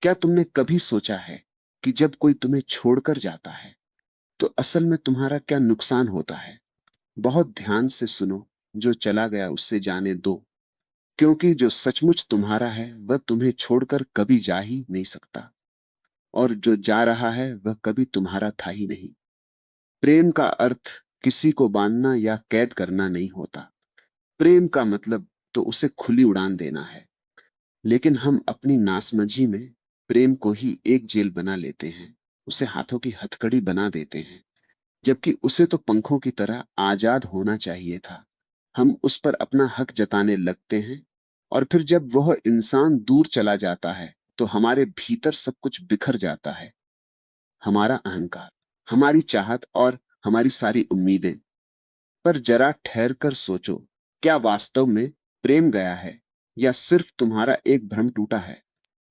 क्या तुमने कभी सोचा है कि जब कोई तुम्हें छोड़कर जाता है तो असल में तुम्हारा क्या नुकसान होता है? बहुत ध्यान से सुनो। जो चला गया उससे जाने दो, क्योंकि जो सचमुच तुम्हारा है वह तुम्हें छोड़कर कभी जा ही नहीं सकता, और जो जा रहा है वह कभी तुम्हारा था ही नहीं। प्रेम का अर्थ किसी को बांधना या कैद करना नहीं होता। प्रेम का मतलब तो उसे खुली उड़ान देना है। लेकिन हम अपनी नासमझी में प्रेम को ही एक जेल बना लेते हैं, उसे हाथों की हथकड़ी बना देते हैं, जबकि उसे तो पंखों की तरह आजाद होना चाहिए था। हम उस पर अपना हक जताने लगते हैं, और फिर जब वह इंसान दूर चला जाता है तो हमारे भीतर सब कुछ बिखर जाता है। हमारा अहंकार, हमारी चाहत और हमारी सारी उम्मीदें। पर जरा ठहर कर सोचो, क्या वास्तव में प्रेम गया है या सिर्फ तुम्हारा एक भ्रम टूटा है?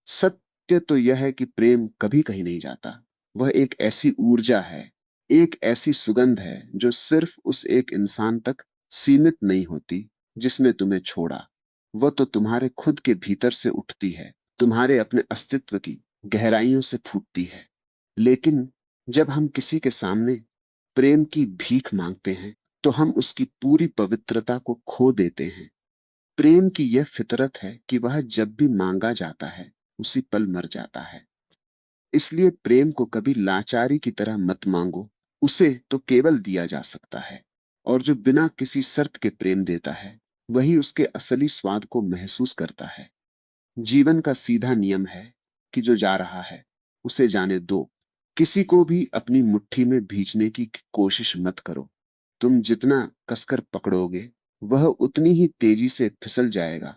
सत्य तो यह है कि प्रेम कभी कहीं नहीं जाता। वह एक ऐसी ऊर्जा है, एक ऐसी सुगंध है जो सिर्फ उस एक इंसान तक सीमित नहीं होती जिसने तुम्हें छोड़ा। वह तो तुम्हारे खुद के भीतर से उठती है, तुम्हारे अपने अस्तित्व की गहराइयों से फूटती है। लेकिन जब हम किसी के सामने प्रेम की भीख मांगते हैं तो हम उसकी पूरी पवित्रता को खो देते हैं। प्रेम की यह फितरत है कि वह जब भी मांगा जाता है उसी पल मर जाता है। इसलिए प्रेम को कभी लाचारी की तरह मत मांगो। उसे तो केवल दिया जा सकता है, और जो बिना किसी शर्त के प्रेम देता है वही उसके असली स्वाद को महसूस करता है। जीवन का सीधा नियम है कि जो जा रहा है उसे जाने दो। किसी को भी अपनी मुट्ठी में भींचने की कोशिश मत करो। तुम जितना कसकर पकड़ोगे वह उतनी ही तेजी से फिसल जाएगा,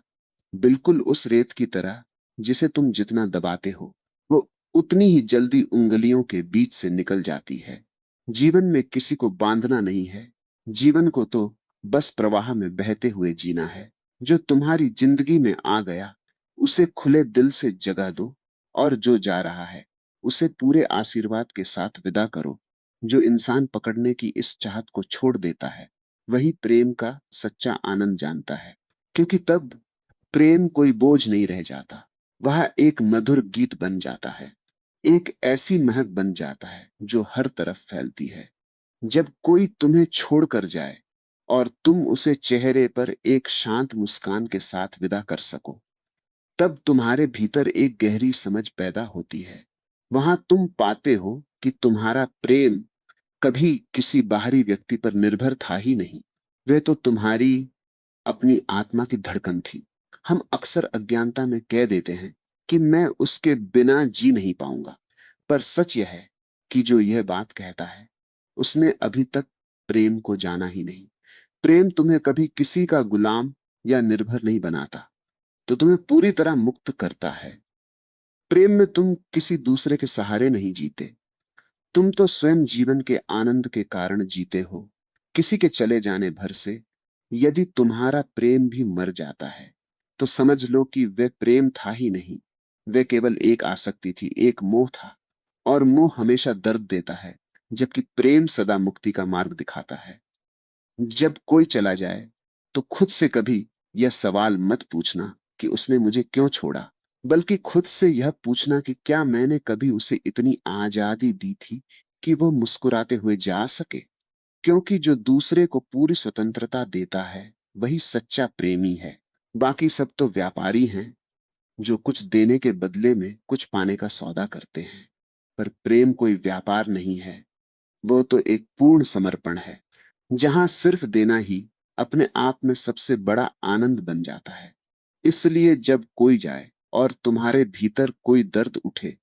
बिल्कुल उस रेत की तरह जिसे तुम जितना दबाते हो वो उतनी ही जल्दी उंगलियों के बीच से निकल जाती है। जीवन में किसी को बांधना नहीं है। जीवन को तो बस प्रवाह में बहते हुए जीना है। जो तुम्हारी जिंदगी में आ गया उसे खुले दिल से जगा दो, और जो जा रहा है उसे पूरे आशीर्वाद के साथ विदा करो। जो इंसान पकड़ने की इस चाहत को छोड़ देता है वही प्रेम का सच्चा आनंद जानता है, क्योंकि तब प्रेम कोई बोझ नहीं रह जाता। वह एक मधुर गीत बन जाता है, एक ऐसी महक बन जाता है जो हर तरफ फैलती है। जब कोई तुम्हें छोड़कर जाए और तुम उसे चेहरे पर एक शांत मुस्कान के साथ विदा कर सको, तब तुम्हारे भीतर एक गहरी समझ पैदा होती है। वहां तुम पाते हो कि तुम्हारा प्रेम कभी किसी बाहरी व्यक्ति पर निर्भर था ही नहीं। वे तो तुम्हारी अपनी आत्मा की धड़कन थी। हम अक्सर अज्ञानता में कह देते हैं कि मैं उसके बिना जी नहीं पाऊंगा, पर सच यह है कि जो यह बात कहता है उसने अभी तक प्रेम को जाना ही नहीं। प्रेम तुम्हें कभी किसी का गुलाम या निर्भर नहीं बनाता, तो तुम्हें पूरी तरह मुक्त करता है। प्रेम में तुम किसी दूसरे के सहारे नहीं जीते, तुम तो स्वयं जीवन के आनंद के कारण जीते हो, किसी के चले जाने भर से। यदि तुम्हारा प्रेम भी मर जाता है तो समझ लो कि वह प्रेम था ही नहीं। वह केवल एक आसक्ति थी, एक मोह था, और मोह हमेशा दर्द देता है, जबकि प्रेम सदा मुक्ति का मार्ग दिखाता है। जब कोई चला जाए तो खुद से कभी यह सवाल मत पूछना कि उसने मुझे क्यों छोड़ा, बल्कि खुद से यह पूछना कि क्या मैंने कभी उसे इतनी आजादी दी थी कि वो मुस्कुराते हुए जा सके। क्योंकि जो दूसरे को पूरी स्वतंत्रता देता है वही सच्चा प्रेमी है। बाकी सब तो व्यापारी हैं जो कुछ देने के बदले में कुछ पाने का सौदा करते हैं। पर प्रेम कोई व्यापार नहीं है, वो तो एक पूर्ण समर्पण है, जहां सिर्फ देना ही अपने आप में सबसे बड़ा आनंद बन जाता है। इसलिए जब कोई जाए और तुम्हारे भीतर कोई दर्द उठे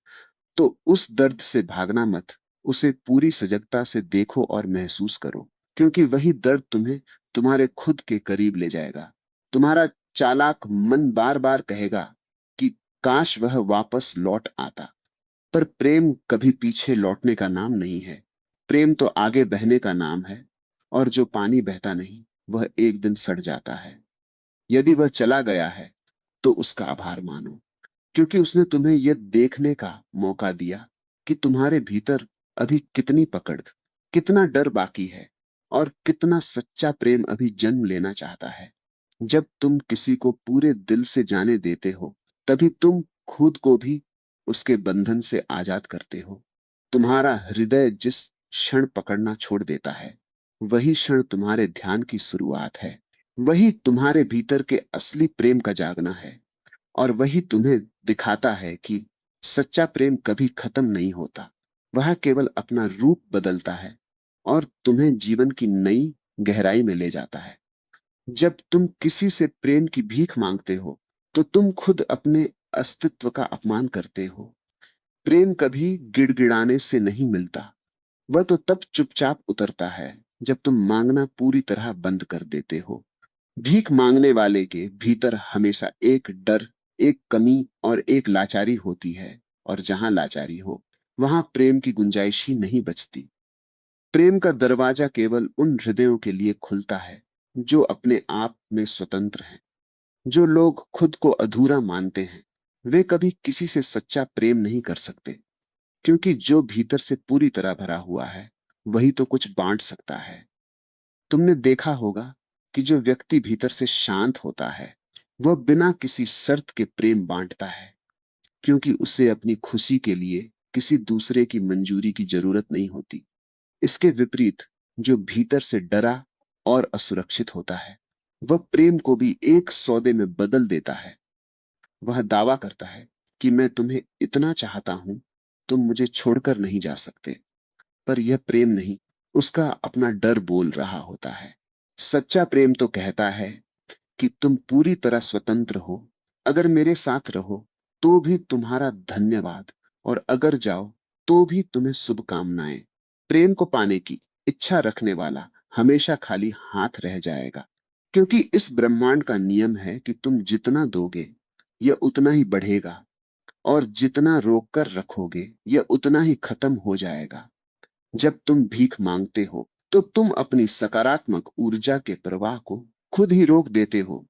तो उस दर्द से भागना मत, उसे पूरी सजगता से देखो और महसूस करो, क्योंकि वही दर्द तुम्हें तुम्हारे खुद के करीब ले जाएगा। तुम्हारा चालाक मन बार बार कहेगा कि काश वह वापस लौट आता, पर प्रेम कभी पीछे लौटने का नाम नहीं है। प्रेम तो आगे बहने का नाम है, और जो पानी बहता नहीं वह एक दिन सड़ जाता है। यदि वह चला गया है तो उसका आभार मानो, क्योंकि उसने तुम्हें यह देखने का मौका दिया कि तुम्हारे भीतर अभी कितनी पकड़, कितना डर बाकी है, और कितना सच्चा प्रेम अभी जन्म लेना चाहता है। जब तुम किसी को पूरे दिल से जाने देते हो तभी तुम खुद को भी उसके बंधन से आजाद करते हो। तुम्हारा हृदय जिस क्षण पकड़ना छोड़ देता है, वही क्षण तुम्हारे ध्यान की शुरुआत है। वही तुम्हारे भीतर के असली प्रेम का जागना है। और वही तुम्हें दिखाता है कि सच्चा प्रेम कभी खत्म नहीं होता। वह केवल अपना रूप बदलता है और तुम्हें जीवन की नई गहराई में ले जाता है। जब तुम किसी से प्रेम की भीख मांगते हो, तो तुम खुद अपने अस्तित्व का अपमान करते हो। प्रेम कभी गिड़गिड़ाने से नहीं मिलता। वह तो तब चुपचाप उतरता है जब तुम मांगना पूरी तरह बंद कर देते हो। भीख मांगने वाले के भीतर हमेशा एक डर, एक कमी और एक लाचारी होती है। और जहां लाचारी हो, वहां प्रेम की गुंजाइश ही नहीं बचती। प्रेम का दरवाजा केवल उन हृदयों के लिए खुलता है जो अपने आप में स्वतंत्र हैं। जो लोग खुद को अधूरा मानते हैं, वे कभी किसी से सच्चा प्रेम नहीं कर सकते, क्योंकि जो भीतर से पूरी तरह भरा हुआ है, वही तो कुछ बांट सकता है। तुमने देखा होगा कि जो व्यक्ति भीतर से शांत होता है, वह बिना किसी शर्त के प्रेम बांटता है, क्योंकि उसे अपनी खुशी के लिए किसी दूसरे की मंजूरी की जरूरत नहीं होती। इसके विपरीत, जो भीतर से डरा और असुरक्षित होता है, वह प्रेम को भी एक सौदे में बदल देता है। वह दावा करता है कि मैं तुम्हें इतना चाहता हूं, तुम मुझे छोड़कर नहीं जा सकते। पर यह प्रेम नहीं, उसका अपना डर बोल रहा होता है। सच्चा प्रेम तो कहता है कि तुम पूरी तरह स्वतंत्र हो। अगर मेरे साथ रहो तो भी तुम्हारा धन्यवाद, और अगर जाओ तो भी तुम्हें शुभकामनाएं। प्रेम को पाने की इच्छा रखने वाला हमेशा खाली हाथ रह जाएगा, क्योंकि इस ब्रह्मांड का नियम है कि तुम जितना दोगे, यह उतना ही बढ़ेगा, और जितना रोक कर रखोगे, यह उतना ही खत्म हो जाएगा। जब तुम भीख मांगते हो, तो तुम अपनी सकारात्मक ऊर्जा के प्रवाह को खुद ही रोक देते हो।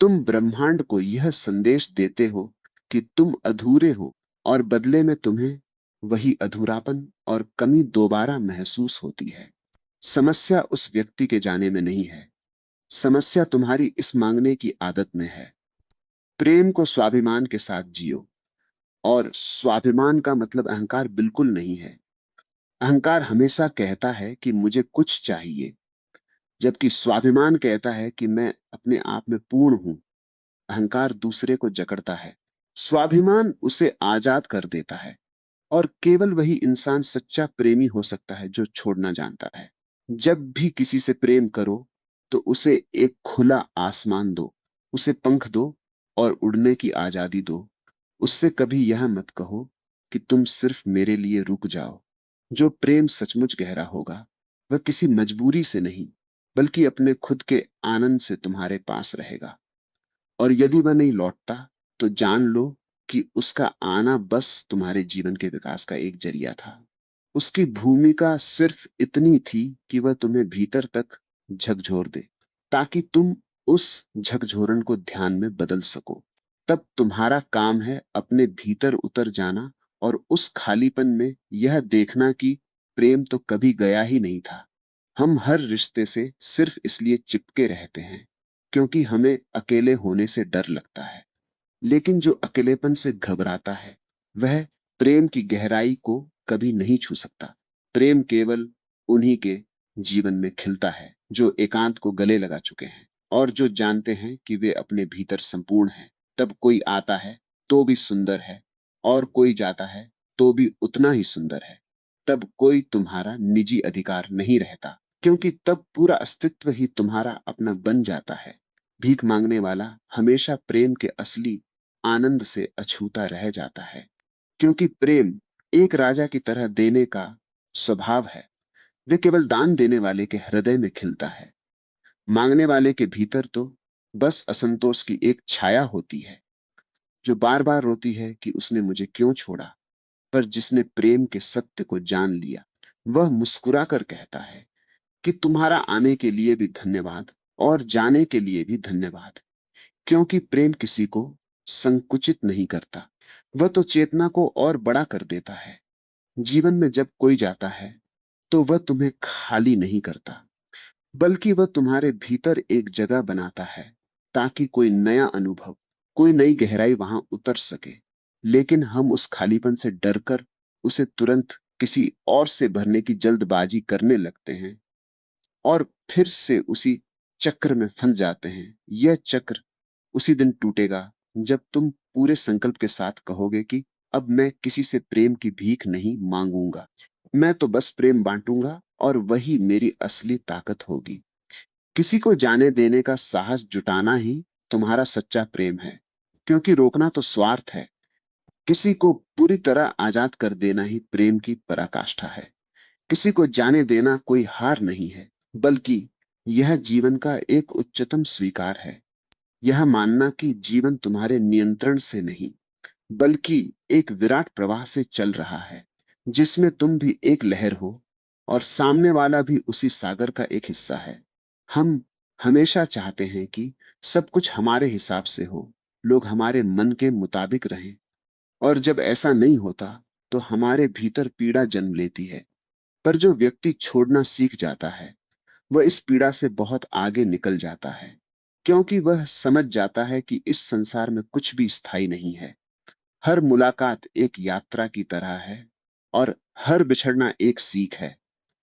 तुम ब्रह्मांड को यह संदेश देते हो कि तुम अधूरे हो, और बदले में तुम्हें वही अधूरापन और कमी दोबारा महसूस होती है। समस्या उस व्यक्ति के जाने में नहीं है, समस्या तुम्हारी इस मांगने की आदत में है। प्रेम को स्वाभिमान के साथ जियो। और स्वाभिमान का मतलब अहंकार बिल्कुल नहीं है। अहंकार हमेशा कहता है कि मुझे कुछ चाहिए, जबकि स्वाभिमान कहता है कि मैं अपने आप में पूर्ण हूं। अहंकार दूसरे को जकड़ता है, स्वाभिमान उसे आजाद कर देता है। और केवल वही इंसान सच्चा प्रेमी हो सकता है जो छोड़ना जानता है। जब भी किसी से प्रेम करो, तो उसे एक खुला आसमान दो, उसे पंख दो और उड़ने की आजादी दो। उससे कभी यह मत कहो कि तुम सिर्फ मेरे लिए रुक जाओ। जो प्रेम सचमुच गहरा होगा, वह किसी मजबूरी से नहीं, बल्कि अपने खुद के आनंद से तुम्हारे पास रहेगा। और यदि वह नहीं लौटता, तो जान लो कि उसका आना बस तुम्हारे जीवन के विकास का एक जरिया था। उसकी भूमिका सिर्फ इतनी थी कि वह तुम्हें भीतर तक झकझोर दे, ताकि तुम उस झकझोरन को ध्यान में बदल सको। तब तुम्हारा काम है अपने भीतर उतर जाना, और उस खालीपन में यह देखना कि प्रेम तो कभी गया ही नहीं था। हम हर रिश्ते से सिर्फ इसलिए चिपके रहते हैं क्योंकि हमें अकेले होने से डर लगता है। लेकिन जो अकेलेपन से घबराता है, वह प्रेम की गहराई को कभी नहीं छू सकता। प्रेम केवल उन्हीं के जीवन में खिलता है जो एकांत को गले लगा चुके हैं, और जो जानते हैं कि वे अपने भीतर संपूर्ण हैं। तब कोई आता है तो भी सुंदर है, और कोई जाता है तो भी उतना ही सुंदर है। तब कोई तुम्हारा निजी अधिकार नहीं रहता, क्योंकि तब पूरा अस्तित्व ही तुम्हारा अपना बन जाता है। भीख मांगने वाला हमेशा प्रेम के असली आनंद से अछूता रह जाता है, क्योंकि प्रेम एक राजा की तरह देने का स्वभाव है। वे केवल दान देने वाले के हृदय में खिलता है। मांगने वाले के भीतर तो बस असंतोष की एक छाया होती है, जो बार बार रोती है कि उसने मुझे क्यों छोड़ा। पर जिसने प्रेम के सत्य को जान लिया, वह मुस्कुराकर कहता है कि तुम्हारा आने के लिए भी धन्यवाद, और जाने के लिए भी धन्यवाद। क्योंकि प्रेम किसी को संकुचित नहीं करता, वह तो चेतना को और बड़ा कर देता है। जीवन में जब कोई जाता है, तो वह तुम्हें खाली नहीं करता, बल्कि वह तुम्हारे भीतर एक जगह बनाता है, ताकि कोई नया अनुभव, कोई नई गहराई वहां उतर सके। लेकिन हम उस खालीपन से डरकर उसे तुरंत किसी और से भरने की जल्दबाजी करने लगते हैं और फिर से उसी चक्र में फंस जाते हैं। यह चक्र उसी दिन टूटेगा जब तुम पूरे संकल्प के साथ कहोगे कि अब मैं किसी से प्रेम की भीख नहीं मांगूंगा, मैं तो बस प्रेम बांटूंगा और वही मेरी असली ताकत होगी। किसी को जाने देने का साहस जुटाना ही तुम्हारा सच्चा प्रेम है, क्योंकि रोकना तो स्वार्थ है। किसी को पूरी तरह आजाद कर देना ही प्रेम की पराकाष्ठा है। किसी को जाने देना कोई हार नहीं है, बल्कि यह जीवन का एक उच्चतम स्वीकार है। यह मानना कि जीवन तुम्हारे नियंत्रण से नहीं, बल्कि एक विराट प्रवाह से चल रहा है, जिसमें तुम भी एक लहर हो और सामने वाला भी उसी सागर का एक हिस्सा है। हम हमेशा चाहते हैं कि सब कुछ हमारे हिसाब से हो, लोग हमारे मन के मुताबिक रहें, और जब ऐसा नहीं होता तो हमारे भीतर पीड़ा जन्म लेती है। पर जो व्यक्ति छोड़ना सीख जाता है, वह इस पीड़ा से बहुत आगे निकल जाता है, क्योंकि वह समझ जाता है कि इस संसार में कुछ भी स्थायी नहीं है। हर मुलाकात एक यात्रा की तरह है और हर बिछड़ना एक सीख है।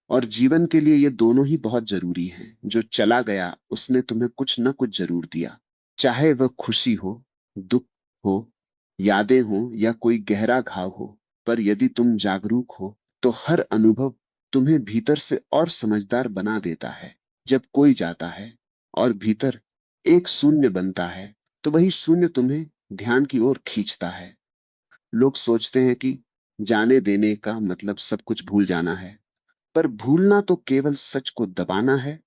और जीवन के लिए ये दोनों ही बहुत जरूरी हैं। जो चला गया उसने तुम्हें कुछ न कुछ जरूर दिया, चाहे वह खुशी हो, दुख हो, यादें हो या कोई गहरा घाव हो। पर यदि तुम जागरूक हो तो हर अनुभव तुम्हें भीतर से और समझदार बना देता है। जब कोई जाता है और भीतर एक शून्य बनता है, तो वही शून्य तुम्हें ध्यान की ओर खींचता है। लोग सोचते हैं कि जाने देने का मतलब सब कुछ भूल जाना है, पर भूलना तो केवल सच को दबाना है,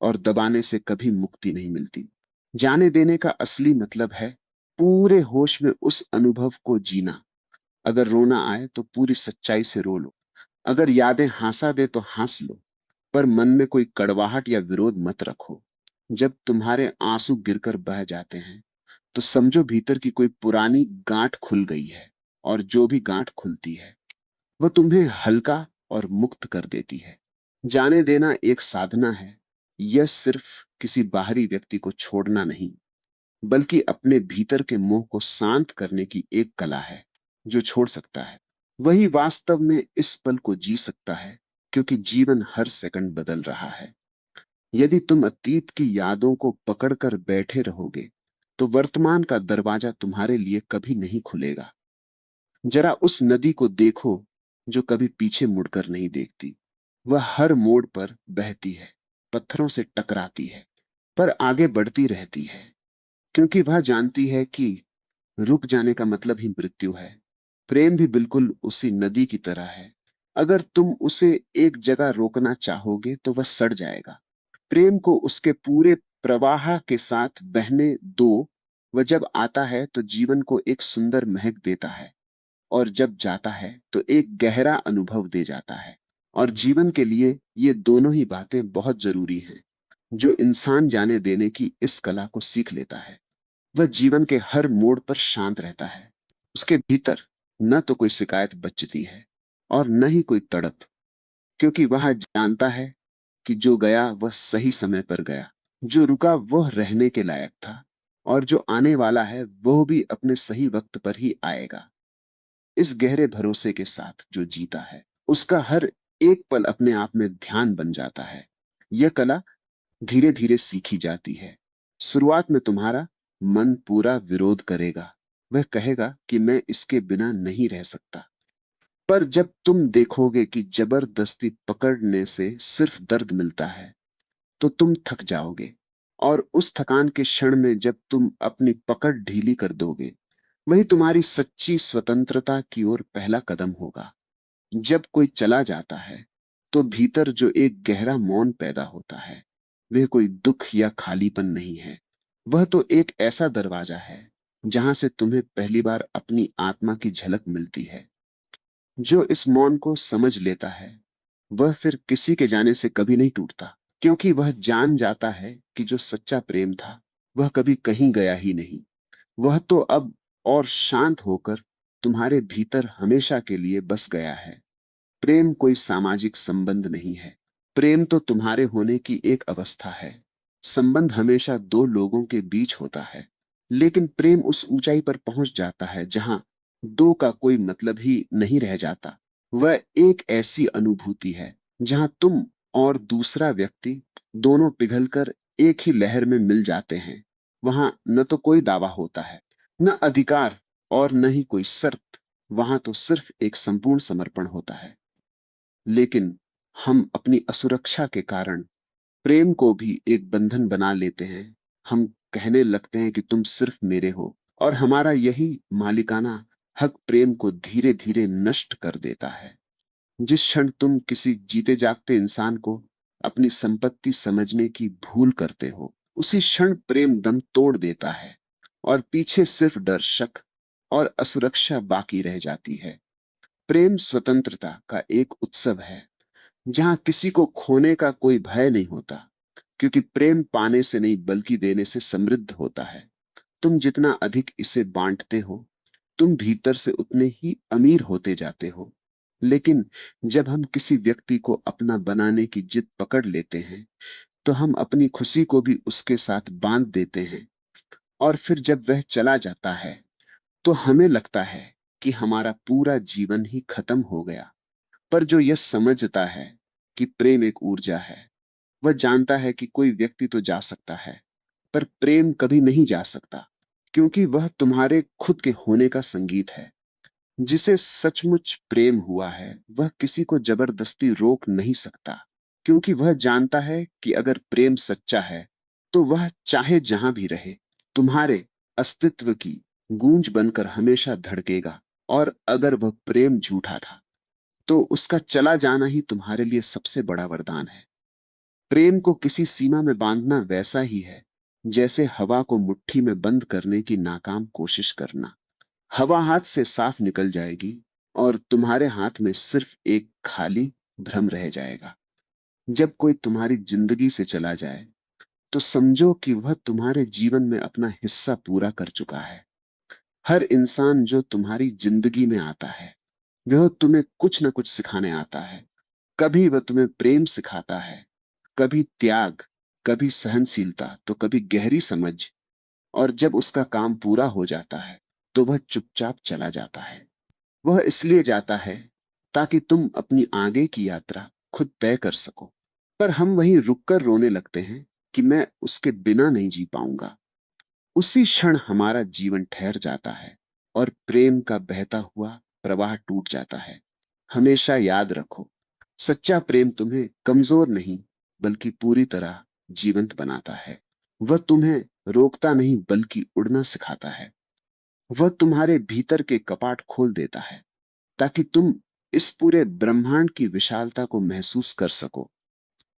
और दबाने से कभी मुक्ति नहीं मिलती। जाने देने का असली मतलब है पूरे होश में उस अनुभव को जीना। अगर रोना आए तो पूरी सच्चाई से रो लो, अगर यादें हंसा दे तो हंस लो, पर मन में कोई कड़वाहट या विरोध मत रखो। जब तुम्हारे आंसू गिरकर बह जाते हैं, तो समझो भीतर की कोई पुरानी गांठ खुल गई है, और जो भी गांठ खुलती है वह तुम्हें हल्का और मुक्त कर देती है। जाने देना एक साधना है। यह सिर्फ किसी बाहरी व्यक्ति को छोड़ना नहीं, बल्कि अपने भीतर के मोह को शांत करने की एक कला है। जो छोड़ सकता है वही वास्तव में इस पल को जी सकता है, क्योंकि जीवन हर सेकंड बदल रहा है। यदि तुम अतीत की यादों को पकड़कर बैठे रहोगे, तो वर्तमान का दरवाजा तुम्हारे लिए कभी नहीं खुलेगा। जरा उस नदी को देखो जो कभी पीछे मुड़कर नहीं देखती। वह हर मोड़ पर बहती है, पत्थरों से टकराती है, पर आगे बढ़ती रहती है, क्योंकि वह जानती है कि रुक जाने का मतलब ही मृत्यु है। प्रेम भी बिल्कुल उसी नदी की तरह है। अगर तुम उसे एक जगह रोकना चाहोगे तो वह सड़ जाएगा। प्रेम को उसके पूरे प्रवाह के साथ बहने दो। वह जब आता है तो जीवन को एक सुंदर महक देता है, और जब जाता है तो एक गहरा अनुभव दे जाता है। और जीवन के लिए ये दोनों ही बातें बहुत जरूरी हैं। जो इंसान जाने देने की इस कला को सीख लेता है, वह जीवन के हर मोड़ पर शांत रहता है। उसके भीतर न तो कोई शिकायत बचती है और न ही कोई तड़प, क्योंकि वह जानता है कि जो गया वह सही समय पर गया, जो रुका वह रहने के लायक था, और जो आने वाला है वह भी अपने सही वक्त पर ही आएगा। इस गहरे भरोसे के साथ जो जीता है, उसका हर एक पल अपने आप में ध्यान बन जाता है। यह कला धीरे धीरे सीखी जाती है। शुरुआत में तुम्हारा मन पूरा विरोध करेगा। वह कहेगा कि मैं इसके बिना नहीं रह सकता। पर जब तुम देखोगे कि जबरदस्ती पकड़ने से सिर्फ दर्द मिलता है, तो तुम थक जाओगे। और उस थकान के क्षण में जब तुम अपनी पकड़ ढीली कर दोगे, वही तुम्हारी सच्ची स्वतंत्रता की ओर पहला कदम होगा। जब कोई चला जाता है, तो भीतर जो एक गहरा मौन पैदा होता है, वह कोई दुख या खालीपन नहीं है। वह तो एक ऐसा दरवाजा है जहां से तुम्हें पहली बार अपनी आत्मा की झलक मिलती है। जो इस मौन को समझ लेता है, वह फिर किसी के जाने से कभी नहीं टूटता, क्योंकि वह जान जाता है कि जो सच्चा प्रेम था वह कभी कहीं गया ही नहीं। वह तो अब और शांत होकर तुम्हारे भीतर हमेशा के लिए बस गया है। प्रेम कोई सामाजिक संबंध नहीं है। प्रेम तो तुम्हारे होने की एक अवस्था है। संबंध हमेशा दो लोगों के बीच होता है, लेकिन प्रेम उस ऊंचाई पर पहुंच जाता है जहां दो का कोई मतलब ही नहीं रह जाता। वह एक ऐसी अनुभूति है जहां तुम और दूसरा व्यक्ति दोनों पिघलकर एक ही लहर में मिल जाते हैं। वहां न तो कोई दावा होता है, न अधिकार, और न ही कोई शर्त। वहां तो सिर्फ एक संपूर्ण समर्पण होता है। लेकिन हम अपनी असुरक्षा के कारण प्रेम को भी एक बंधन बना लेते हैं। हम कहने लगते हैं कि तुम सिर्फ मेरे हो, और हमारा यही मालिकाना हक प्रेम को धीरे धीरे नष्ट कर देता है। जिस क्षण तुम किसी जीते जागते इंसान को अपनी संपत्ति समझने की भूल करते हो, उसी क्षण प्रेम दम तोड़ देता है, और पीछे सिर्फ डर, शक और असुरक्षा बाकी रह जाती है। प्रेम स्वतंत्रता का एक उत्सव है, जहां किसी को खोने का कोई भय नहीं होता, क्योंकि प्रेम पाने से नहीं बल्कि देने से समृद्ध होता है। तुम जितना अधिक इसे बांटते हो, तुम भीतर से उतने ही अमीर होते जाते हो। लेकिन जब हम किसी व्यक्ति को अपना बनाने की जिद पकड़ लेते हैं, तो हम अपनी खुशी को भी उसके साथ बांध देते हैं। और फिर जब वह चला जाता है, तो हमें लगता है कि हमारा पूरा जीवन ही खत्म हो गया। पर जो यह समझता है कि प्रेम एक ऊर्जा है, वह जानता है कि कोई व्यक्ति तो जा सकता है, पर प्रेम कभी नहीं जा सकता, क्योंकि वह तुम्हारे खुद के होने का संगीत है। जिसे सचमुच प्रेम हुआ है, वह किसी को जबरदस्ती रोक नहीं सकता, क्योंकि वह जानता है कि अगर प्रेम सच्चा है, तो वह चाहे जहां भी रहे, तुम्हारे अस्तित्व की गूंज बनकर हमेशा धड़केगा। और अगर वह प्रेम झूठा था, तो उसका चला जाना ही तुम्हारे लिए सबसे बड़ा वरदान है। प्रेम को किसी सीमा में बांधना वैसा ही है जैसे हवा को मुट्ठी में बंद करने की नाकाम कोशिश करना। हवा हाथ से साफ निकल जाएगी, और तुम्हारे हाथ में सिर्फ एक खाली भ्रम रह जाएगा। जब कोई तुम्हारी जिंदगी से चला जाए, तो समझो कि वह तुम्हारे जीवन में अपना हिस्सा पूरा कर चुका है। हर इंसान जो तुम्हारी जिंदगी में आता है, वह तुम्हें कुछ न कुछ सिखाने आता है। कभी वह तुम्हें प्रेम सिखाता है, कभी त्याग, कभी सहनशीलता, तो कभी गहरी समझ। और जब उसका काम पूरा हो जाता है, तो वह चुपचाप चला जाता है। वह इसलिए जाता है ताकि तुम अपनी आगे की यात्रा खुद तय कर सको। पर हम वहीं रुककर रोने लगते हैं कि मैं उसके बिना नहीं जी पाऊंगा। उसी क्षण हमारा जीवन ठहर जाता है, और प्रेम का बहता हुआ प्रवाह टूट जाता है। हमेशा याद रखो, सच्चा प्रेम तुम्हें कमजोर नहीं, बल्कि पूरी तरह जीवंत बनाता है। वह तुम्हें रोकता नहीं, बल्कि उड़ना सिखाता है। वह तुम्हारे भीतर के कपाट खोल देता है, ताकि तुम इस पूरे ब्रह्मांड की विशालता को महसूस कर सको।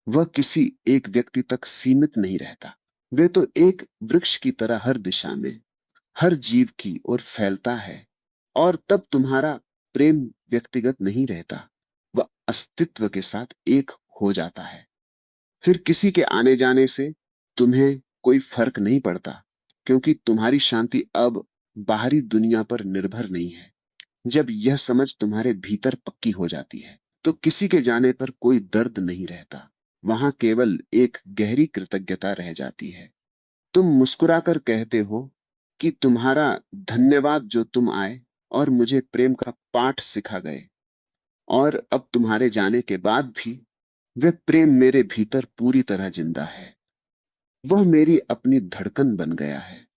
वह किसी एक व्यक्ति तक सीमित नहीं रहता। वे तो एक वृक्ष की तरह हर दिशा में, हर जीव की ओर फैलता है। और तब तुम्हारा प्रेम व्यक्तिगत नहीं रहता, वह अस्तित्व के साथ एक हो जाता है। फिर किसी के आने जाने से तुम्हें कोई फर्क नहीं पड़ता, क्योंकि तुम्हारी शांति अब बाहरी दुनिया पर निर्भर नहीं है। जब यह समझ तुम्हारे भीतर पक्की हो जाती है, तो किसी के जाने पर कोई दर्द नहीं रहता। वहां केवल एक गहरी कृतज्ञता रह जाती है। तुम मुस्कुराकर कहते हो कि तुम्हारा धन्यवाद जो तुम आए और मुझे प्रेम का पाठ सिखा गए। और अब तुम्हारे जाने के बाद भी वह प्रेम मेरे भीतर पूरी तरह जिंदा है। वह मेरी अपनी धड़कन बन गया है।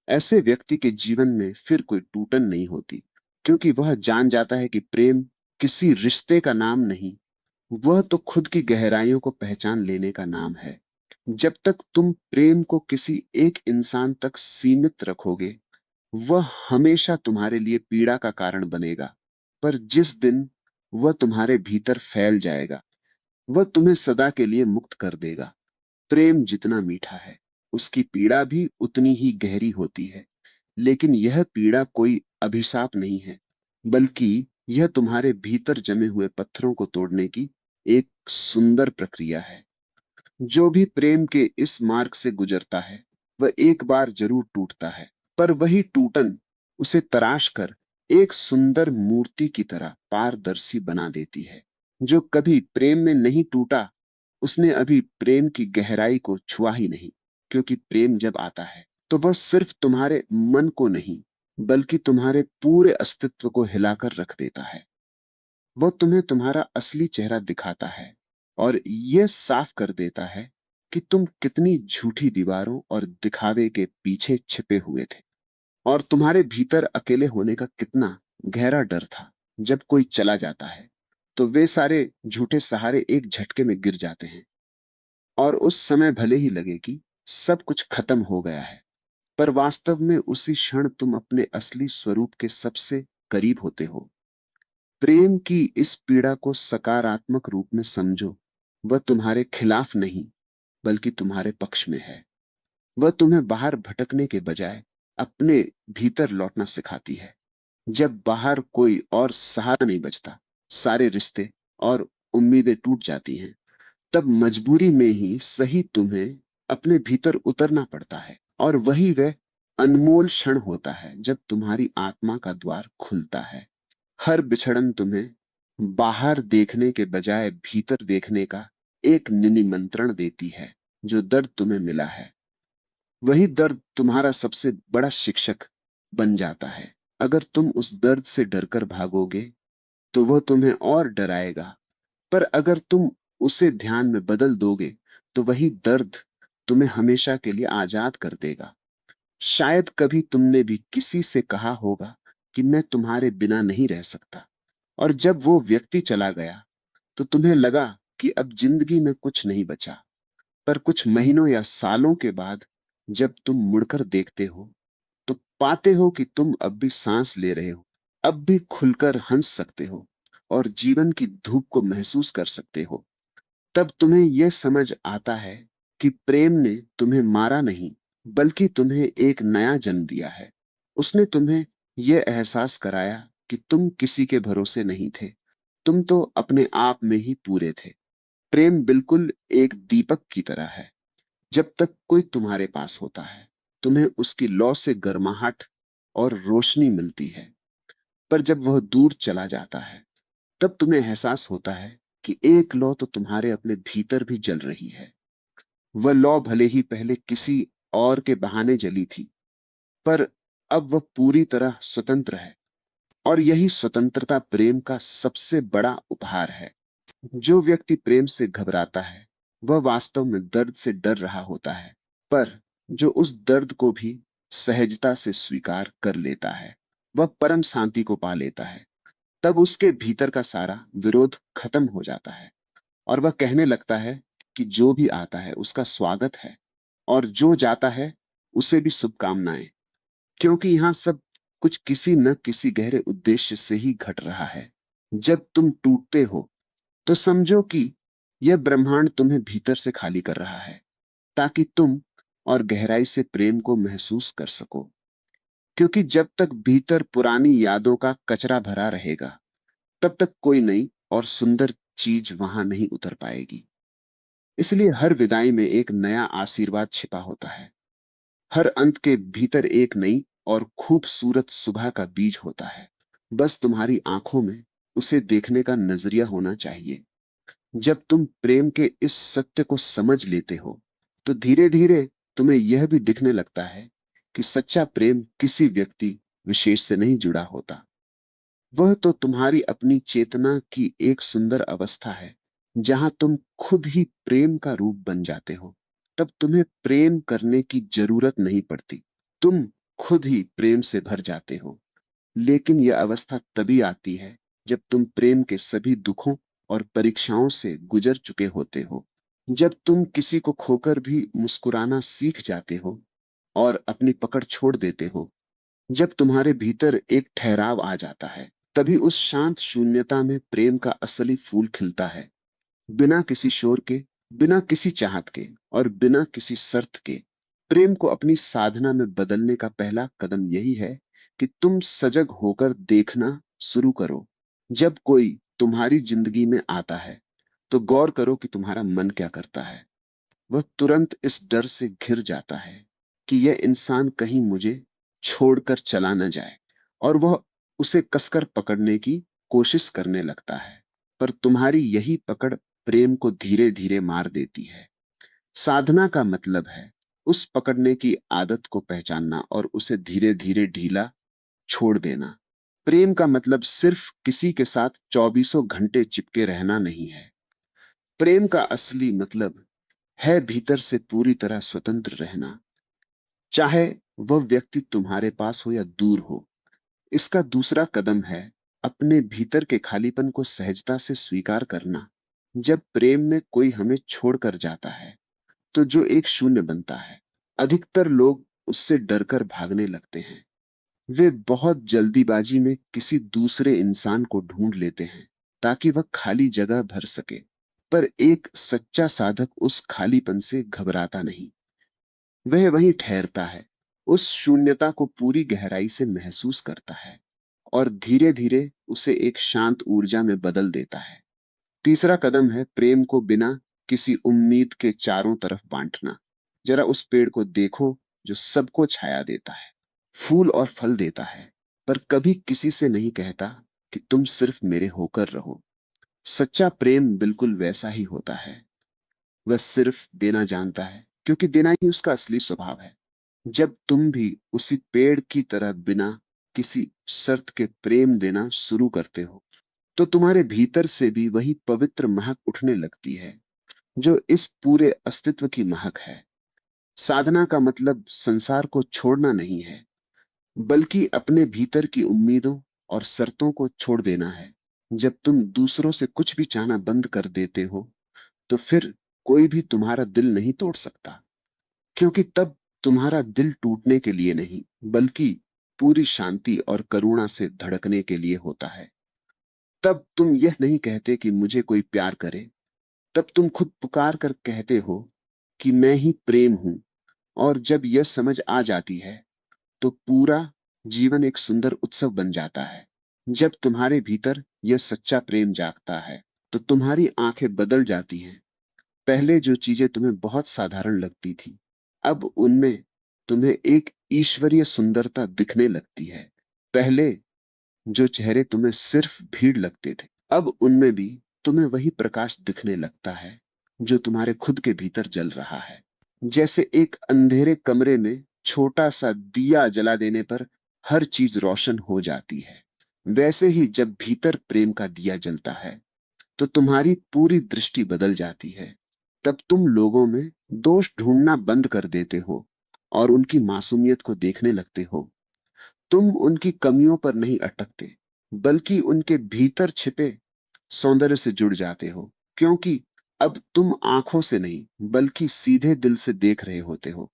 ऐसे व्यक्ति के जीवन में फिर कोई टूटन नहीं होती, क्योंकि वह जान जाता है कि प्रेम किसी रिश्ते का नाम नहीं, वह तो खुद की गहराइयों को पहचान लेने का नाम है। जब तक तुम प्रेम को किसी एक इंसान तक सीमित रखोगे, वह हमेशा तुम्हारे लिए पीड़ा का कारण बनेगा। पर जिस दिन वह तुम्हारे भीतर फैल जाएगा, वह तुम्हें सदा के लिए मुक्त कर देगा। प्रेम जितना मीठा है, उसकी पीड़ा भी उतनी ही गहरी होती है। लेकिन यह पीड़ा कोई अभिशाप नहीं है, बल्कि यह तुम्हारे भीतर जमे हुए पत्थरों को तोड़ने की एक सुंदर प्रक्रिया है। जो भी प्रेम के इस मार्ग से गुजरता है, वह एक बार जरूर टूटता है, पर वही टूटन उसे तराश कर एक सुंदर मूर्ति की तरह पारदर्शी बना देती है। जो कभी प्रेम में नहीं टूटा, उसने अभी प्रेम की गहराई को छुआ ही नहीं। क्योंकि प्रेम जब आता है, तो वह सिर्फ तुम्हारे मन को नहीं, बल्कि तुम्हारे पूरे अस्तित्व को हिलाकर रख देता है। वो तुम्हें तुम्हारा असली चेहरा दिखाता है और यह साफ कर देता है कि तुम कितनी झूठी दीवारों और दिखावे के पीछे छिपे हुए थे, और तुम्हारे भीतर अकेले होने का कितना गहरा डर था। जब कोई चला जाता है तो वे सारे झूठे सहारे एक झटके में गिर जाते हैं, और उस समय भले ही लगे कि सब कुछ खत्म हो गया है, पर वास्तव में उसी क्षण तुम अपने असली स्वरूप के सबसे करीब होते हो। प्रेम की इस पीड़ा को सकारात्मक रूप में समझो। वह तुम्हारे खिलाफ नहीं, बल्कि तुम्हारे पक्ष में है। वह तुम्हें बाहर भटकने के बजाय अपने भीतर लौटना सिखाती है। जब बाहर कोई और सहारा नहीं बचता, सारे रिश्ते और उम्मीदें टूट जाती हैं, तब मजबूरी में ही सही तुम्हें अपने भीतर उतरना पड़ता है। और वही वह अनमोल क्षण होता है जब तुम्हारी आत्मा का द्वार खुलता है। हर बिछड़न तुम्हें बाहर देखने के बजाय भीतर देखने का एक निमंत्रण देती है। जो दर्द तुम्हें मिला है, वही दर्द तुम्हारा सबसे बड़ा शिक्षक बन जाता है। अगर तुम उस दर्द से डरकर भागोगे तो वह तुम्हें और डराएगा, पर अगर तुम उसे ध्यान में बदल दोगे तो वही दर्द तुम्हें हमेशा के लिए आजाद कर देगा। शायद कभी तुमने भी किसी से कहा होगा कि मैं तुम्हारे बिना नहीं रह सकता, और जब वो व्यक्ति चला गया तो तुम्हें लगा कि अब जिंदगी में कुछ नहीं बचा। पर कुछ महीनों या सालों के बाद जब तुम मुड़कर देखते हो तो पाते हो कि तुम अब भी सांस ले रहे हो, अब भी खुलकर हंस सकते हो और जीवन की धूप को महसूस कर सकते हो। तब तुम्हें यह समझ आता है कि प्रेम ने तुम्हें मारा नहीं, बल्कि तुम्हें एक नया जन्म दिया है। उसने तुम्हें यह एहसास कराया कि तुम किसी के भरोसे नहीं थे, तुम तो अपने आप में ही पूरे थे। प्रेम बिल्कुल एक दीपक की तरह है। जब तक कोई तुम्हारे पास होता है, तुम्हें उसकी लौ से गर्माहट और रोशनी मिलती है, पर जब वह दूर चला जाता है, तब तुम्हें एहसास होता है कि एक लौ तो तुम्हारे अपने भीतर भी जल रही है। वह लौ भले ही पहले किसी और के बहाने जली थी, पर अब वह पूरी तरह स्वतंत्र है। और यही स्वतंत्रता प्रेम का सबसे बड़ा उपहार है। जो व्यक्ति प्रेम से घबराता है, वह वास्तव में दर्द से डर रहा होता है, पर जो उस दर्द को भी सहजता से स्वीकार कर लेता है, वह परम शांति को पा लेता है। तब उसके भीतर का सारा विरोध खत्म हो जाता है, और वह कहने लगता है कि जो भी आता है उसका स्वागत है, और जो जाता है उसे भी शुभकामनाएं, क्योंकि यहां सब कुछ किसी न किसी गहरे उद्देश्य से ही घट रहा है। जब तुम टूटते हो तो समझो कि यह ब्रह्मांड तुम्हें भीतर से खाली कर रहा है, ताकि तुम और गहराई से प्रेम को महसूस कर सको। क्योंकि जब तक भीतर पुरानी यादों का कचरा भरा रहेगा, तब तक कोई नई और सुंदर चीज वहां नहीं उतर पाएगी। इसलिए हर विदाई में एक नया आशीर्वाद छिपा होता है। हर अंत के भीतर एक नई और खूबसूरत सुबह का बीज होता है। बस तुम्हारी आंखों में उसे देखने का नजरिया होना चाहिए। जब तुम प्रेम के इस सत्य को समझ लेते हो, तो धीरे धीरे तुम्हें यह भी दिखने लगता है कि सच्चा प्रेम किसी व्यक्ति विशेष से नहीं जुड़ा होता। वह तो तुम्हारी अपनी चेतना की एक सुंदर अवस्था है, जहां तुम खुद ही प्रेम का रूप बन जाते हो। तब तुम्हें प्रेम करने की जरूरत नहीं पड़ती, तुम खुद ही प्रेम से भर जाते हो। लेकिन यह अवस्था तभी आती है जब तुम प्रेम के सभी दुखों और परीक्षाओं से गुजर चुके होते हो। जब तुम किसी को खोकर भी मुस्कुराना सीख जाते हो और अपनी पकड़ छोड़ देते हो। जब तुम्हारे भीतर एक ठहराव आ जाता है, तभी उस शांत शून्यता में प्रेम का असली फूल खिलता है। बिना किसी शोर के, बिना किसी चाहत के, और बिना किसी शर्त के। प्रेम को अपनी साधना में बदलने का पहला कदम यही है कि तुम सजग होकर देखना शुरू करो। जब कोई तुम्हारी जिंदगी में आता है, तो गौर करो कि तुम्हारा मन क्या करता है। वह तुरंत इस डर से घिर जाता है कि यह इंसान कहीं मुझे छोड़कर चला न जाए, और वह उसे कसकर पकड़ने की कोशिश करने लगता है। पर तुम्हारी यही पकड़ प्रेम को धीरे धीरे मार देती है। साधना का मतलब है उस पकड़ने की आदत को पहचानना और उसे धीरे धीरे ढीला छोड़ देना। प्रेम का मतलब सिर्फ किसी के साथ चौबीसों घंटे चिपके रहना नहीं है। प्रेम का असली मतलब है भीतर से पूरी तरह स्वतंत्र रहना, चाहे वह व्यक्ति तुम्हारे पास हो या दूर हो। इसका दूसरा कदम है अपने भीतर के खालीपन को सहजता से स्वीकार करना। जब प्रेम में कोई हमें छोड़कर जाता है तो जो एक शून्य बनता है, अधिकतर लोग उससे डरकर भागने लगते हैं। वे बहुत जल्दीबाजी में किसी दूसरे इंसान को ढूंढ लेते हैं ताकि वह खाली जगह भर सके। पर एक सच्चा साधक उस खालीपन से घबराता नहीं। वह वहीं ठहरता है, उस शून्यता को पूरी गहराई से महसूस करता है और धीरे धीरे उसे एक शांत ऊर्जा में बदल देता है। तीसरा कदम है प्रेम को बिना किसी उम्मीद के चारों तरफ बांटना। जरा उस पेड़ को देखो जो सबको छाया देता है, फूल और फल देता है, पर कभी किसी से नहीं कहता कि तुम सिर्फ मेरे होकर रहो। सच्चा प्रेम बिल्कुल वैसा ही होता है। वह सिर्फ देना जानता है क्योंकि देना ही उसका असली स्वभाव है। जब तुम भी उसी पेड़ की तरह बिना किसी शर्त के प्रेम देना शुरू करते हो तो तुम्हारे भीतर से भी वही पवित्र महक उठने लगती है जो इस पूरे अस्तित्व की महक है। साधना का मतलब संसार को छोड़ना नहीं है, बल्कि अपने भीतर की उम्मीदों और शर्तों को छोड़ देना है। जब तुम दूसरों से कुछ भी चाहना बंद कर देते हो तो फिर कोई भी तुम्हारा दिल नहीं तोड़ सकता, क्योंकि तब तुम्हारा दिल टूटने के लिए नहीं, बल्कि पूरी शांति और करुणा से धड़कने के लिए होता है। तब तुम यह नहीं कहते कि मुझे कोई प्यार करे, तब तुम खुद पुकार कर कहते हो कि मैं ही प्रेम हूं। और जब यह समझ आ जाती है तो पूरा जीवन एक सुंदर उत्सव बन जाता है। जब तुम्हारे भीतर यह सच्चा प्रेम जागता है तो तुम्हारी आंखें बदल जाती हैं। पहले जो चीजें तुम्हें बहुत साधारण लगती थी, अब उनमें तुम्हें एक ईश्वरीय सुंदरता दिखने लगती है। पहले जो चेहरे तुम्हें सिर्फ भीड़ लगते थे, अब उनमें भी तुम्हें वही प्रकाश दिखने लगता है जो तुम्हारे खुद के भीतर जल रहा है। जैसे एक अंधेरे कमरे में छोटा सा दिया जला देने पर हर चीज रोशन हो जाती है, वैसे ही जब भीतर प्रेम का दिया जलता है तो तुम्हारी पूरी दृष्टि बदल जाती है। तब तुम लोगों में दोष ढूंढना बंद कर देते हो और उनकी मासूमियत को देखने लगते हो। तुम उनकी कमियों पर नहीं अटकते, बल्कि उनके भीतर छिपे सौंदर्य से जुड़ जाते हो, क्योंकि अब तुम आंखों से नहीं बल्कि सीधे दिल से देख रहे होते हो।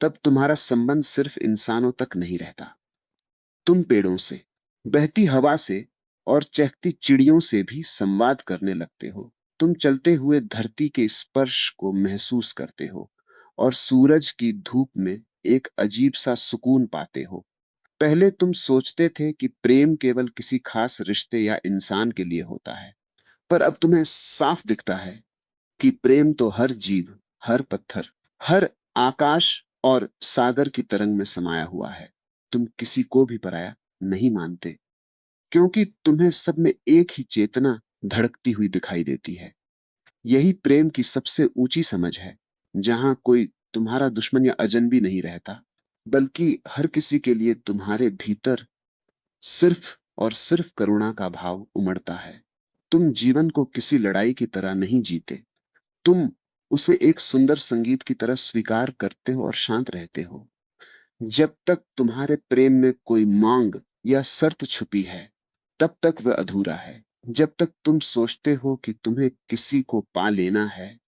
तब तुम्हारा संबंध सिर्फ इंसानों तक नहीं रहता, तुम पेड़ों से, बहती हवा से और चहकती चिड़ियों से भी संवाद करने लगते हो। तुम चलते हुए धरती के स्पर्श को महसूस करते हो और सूरज की धूप में एक अजीब सा सुकून पाते हो। पहले तुम सोचते थे कि प्रेम केवल किसी खास रिश्ते या इंसान के लिए होता है, पर अब तुम्हें साफ दिखता है कि प्रेम तो हर जीव, हर पत्थर, हर आकाश और सागर की तरंग में समाया हुआ है। तुम किसी को भी पराया नहीं मानते, क्योंकि तुम्हें सब में एक ही चेतना धड़कती हुई दिखाई देती है। यही प्रेम की सबसे ऊंची समझ है, जहां कोई तुम्हारा दुश्मन या अजनबी नहीं रहता, बल्कि हर किसी के लिए तुम्हारे भीतर सिर्फ और सिर्फ करुणा का भाव उमड़ता है। तुम जीवन को किसी लड़ाई की तरह नहीं जीते, तुम उसे एक सुंदर संगीत की तरह स्वीकार करते हो और शांत रहते हो। जब तक तुम्हारे प्रेम में कोई मांग या शर्त छुपी है, तब तक वह अधूरा है। जब तक तुम सोचते हो कि तुम्हें किसी को पा लेना है,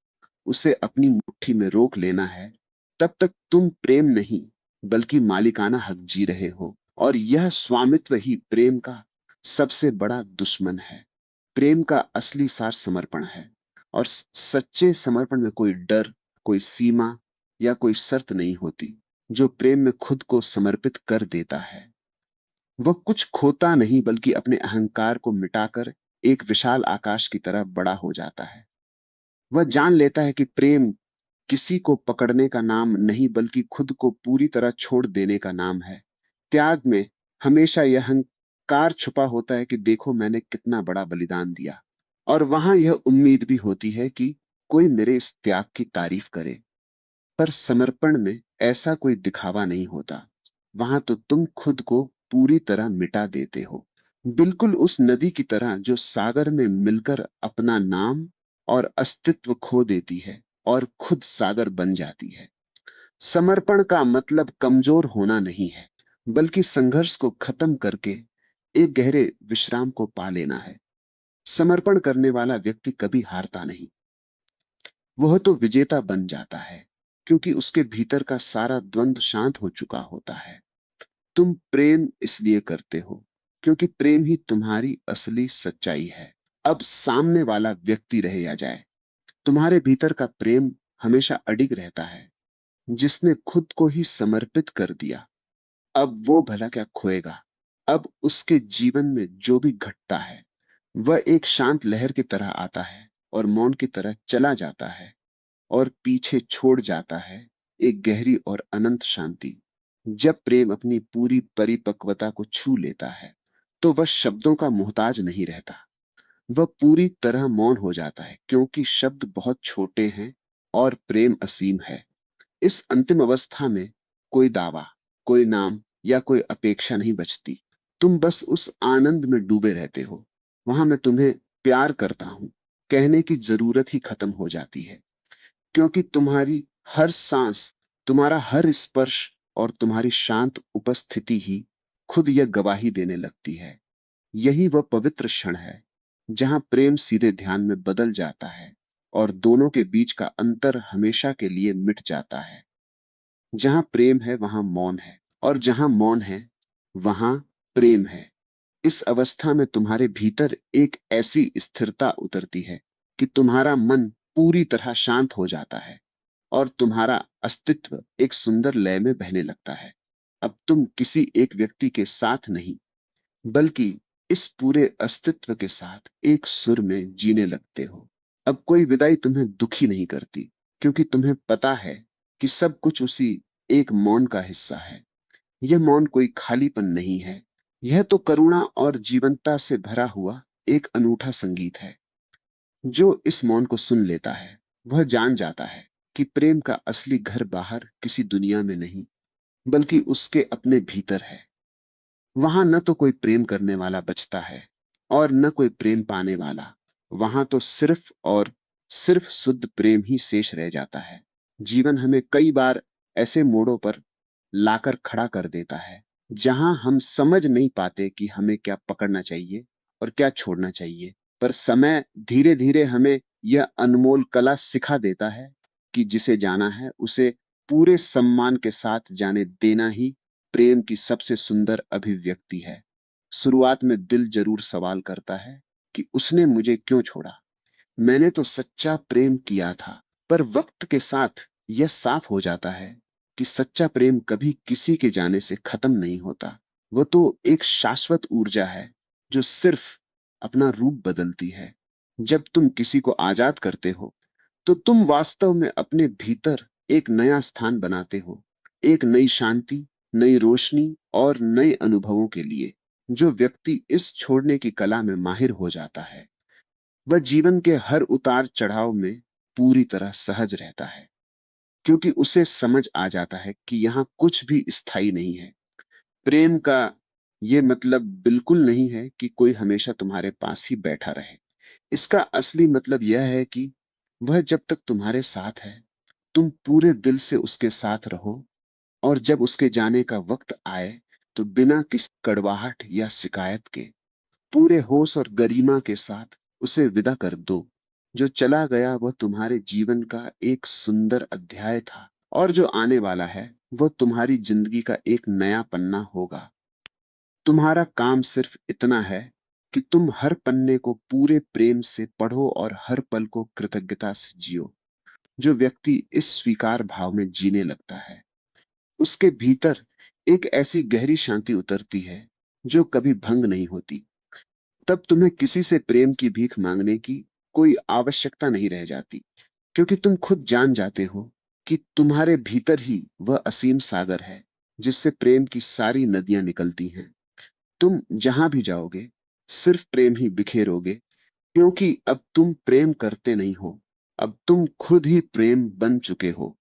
उसे अपनी मुट्ठी में रोक लेना है, तब तक तुम प्रेम नहीं बल्कि मालिकाना हक जी रहे हो। और यह स्वामित्व ही प्रेम का सबसे बड़ा दुश्मन है। प्रेम का असली सार समर्पण है, और सच्चे समर्पण में कोई डर, कोई सीमा या कोई शर्त नहीं होती। जो प्रेम में खुद को समर्पित कर देता है वह कुछ खोता नहीं बल्कि अपने अहंकार को मिटाकर एक विशाल आकाश की तरह बड़ा हो जाता है। वह जान लेता है कि प्रेम किसी को पकड़ने का नाम नहीं बल्कि खुद को पूरी तरह छोड़ देने का नाम है। त्याग में हमेशा यह अहंकार छुपा होता है कि देखो मैंने कितना बड़ा बलिदान दिया, और वहां यह उम्मीद भी होती है कि कोई मेरे इस त्याग की तारीफ करे। पर समर्पण में ऐसा कोई दिखावा नहीं होता। वहां तो तुम खुद को पूरी तरह मिटा देते हो, बिल्कुल उस नदी की तरह जो सागर में मिलकर अपना नाम और अस्तित्व खो देती है और खुद सागर बन जाती है। समर्पण का मतलब कमजोर होना नहीं है, बल्कि संघर्ष को खत्म करके एक गहरे विश्राम को पा लेना है। समर्पण करने वाला व्यक्ति कभी हारता नहीं, वह तो विजेता बन जाता है, क्योंकि उसके भीतर का सारा द्वंद्व शांत हो चुका होता है। तुम प्रेम इसलिए करते हो क्योंकि प्रेम ही तुम्हारी असली सच्चाई है। अब सामने वाला व्यक्ति रहे या जाए, तुम्हारे भीतर का प्रेम हमेशा अडिग रहता है। जिसने खुद को ही समर्पित कर दिया, अब वो भला क्या खोएगा। अब उसके जीवन में जो भी घटता है वह एक शांत लहर की तरह आता है और मौन की तरह चला जाता है, और पीछे छोड़ जाता है एक गहरी और अनंत शांति। जब प्रेम अपनी पूरी परिपक्वता को छू लेता है तो वह शब्दों का मोहताज नहीं रहता, वह पूरी तरह मौन हो जाता है, क्योंकि शब्द बहुत छोटे हैं और प्रेम असीम है। इस अंतिम अवस्था में कोई दावा, कोई नाम या कोई अपेक्षा नहीं बचती। तुम बस उस आनंद में डूबे रहते हो। वहां मैं तुम्हें प्यार करता हूं कहने की जरूरत ही खत्म हो जाती है, क्योंकि तुम्हारी हर सांस, तुम्हारा हर स्पर्श और तुम्हारी शांत उपस्थिति ही खुद यह गवाही देने लगती है। यही वह पवित्र क्षण है जहां प्रेम सीधे ध्यान में बदल जाता है और दोनों के बीच का अंतर हमेशा के लिए मिट जाता है। जहां प्रेम है वहां मौन है, और जहां मौन है वहां प्रेम है। इस अवस्था में तुम्हारे भीतर एक ऐसी स्थिरता उतरती है कि तुम्हारा मन पूरी तरह शांत हो जाता है और तुम्हारा अस्तित्व एक सुंदर लय में बहने लगता है। अब तुम किसी एक व्यक्ति के साथ नहीं, बल्कि इस पूरे अस्तित्व के साथ एक सुर में जीने लगते हो। अब कोई विदाई तुम्हें दुखी नहीं करती, क्योंकि तुम्हें पता है कि सब कुछ उसी एक मौन का हिस्सा है। यह मौन कोई खालीपन नहीं है, यह तो करुणा और जीवंतता से भरा हुआ एक अनूठा संगीत है। जो इस मौन को सुन लेता है वह जान जाता है कि प्रेम का असली घर बाहर किसी दुनिया में नहीं, बल्कि उसके अपने भीतर है। वहां न तो कोई प्रेम करने वाला बचता है और न कोई प्रेम पाने वाला। वहां तो सिर्फ और सिर्फ शुद्ध प्रेम ही शेष रह जाता है। जीवन हमें कई बार ऐसे मोड़ों पर लाकर खड़ा कर देता है जहां हम समझ नहीं पाते कि हमें क्या पकड़ना चाहिए और क्या छोड़ना चाहिए। पर समय धीरे धीरे हमें यह अनमोल कला सिखा देता है कि जिसे जाना है उसे पूरे सम्मान के साथ जाने देना ही प्रेम की सबसे सुंदर अभिव्यक्ति है। शुरुआत में दिल जरूर सवाल करता है कि उसने मुझे क्यों छोड़ा, मैंने तो सच्चा प्रेम किया था। पर वक्त के साथ यह साफ हो जाता है कि सच्चा प्रेम कभी किसी के जाने से खत्म नहीं होता। वह तो एक शाश्वत ऊर्जा है जो सिर्फ अपना रूप बदलती है। जब तुम किसी को आजाद करते हो तो तुम वास्तव में अपने भीतर एक नया स्थान बनाते हो, एक नई शांति, नई रोशनी और नए अनुभवों के लिए। जो व्यक्ति इस छोड़ने की कला में माहिर हो जाता है वह जीवन के हर उतार चढ़ाव में पूरी तरह सहज रहता है, क्योंकि उसे समझ आ जाता है कि यहां कुछ भी स्थायी नहीं है। प्रेम का यह मतलब बिल्कुल नहीं है कि कोई हमेशा तुम्हारे पास ही बैठा रहे। इसका असली मतलब यह है कि वह जब तक तुम्हारे साथ है तुम पूरे दिल से उसके साथ रहो, और जब उसके जाने का वक्त आए तो बिना किसी कड़वाहट या शिकायत के पूरे होश और गरिमा के साथ उसे विदा कर दो। जो चला गया वह तुम्हारे जीवन का एक सुंदर अध्याय था, और जो आने वाला है वह तुम्हारी जिंदगी का एक नया पन्ना होगा। तुम्हारा काम सिर्फ इतना है कि तुम हर पन्ने को पूरे प्रेम से पढ़ो और हर पल को कृतज्ञता से जियो। जो व्यक्ति इस स्वीकार भाव में जीने लगता है उसके भीतर एक ऐसी गहरी शांति उतरती है जो कभी भंग नहीं होती। तब तुम्हें किसी से प्रेम की भीख मांगने की कोई आवश्यकता नहीं रह जाती, क्योंकि तुम खुद जान जाते हो कि तुम्हारे भीतर ही वह असीम सागर है जिससे प्रेम की सारी नदियां निकलती हैं। तुम जहां भी जाओगे सिर्फ प्रेम ही बिखेरोगे, क्योंकि अब तुम प्रेम करते नहीं हो, अब तुम खुद ही प्रेम बन चुके हो।